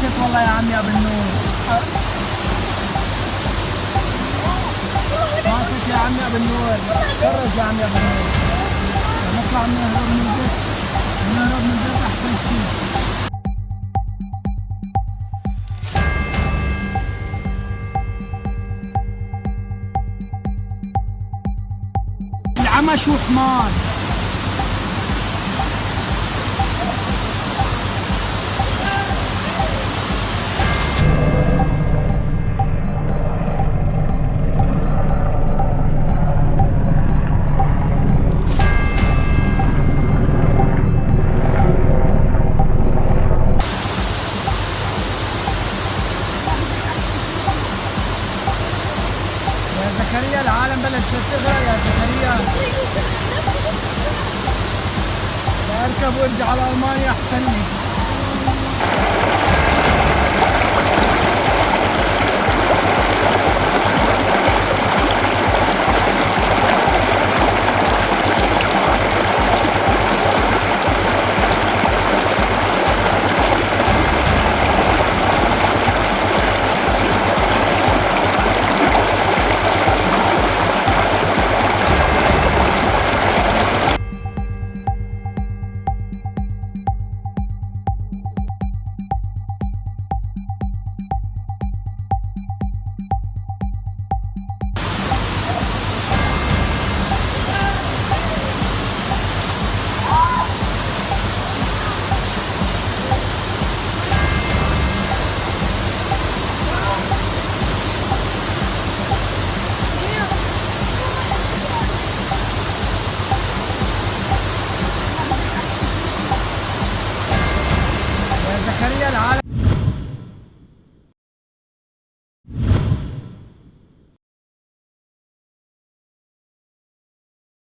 كنت والله يا عم يا ابو النور. باصت يا عم يا ابو النور. فرج يا عم يا ابو النور. نطلع نهرب من البيت. نهرب من البيت احسن شيء. العمى شو حمار. يا زكريا العالم بلشت تغرق يا زكريا. اركب وارجع على المانيا احسن لي. يا زكريا العالم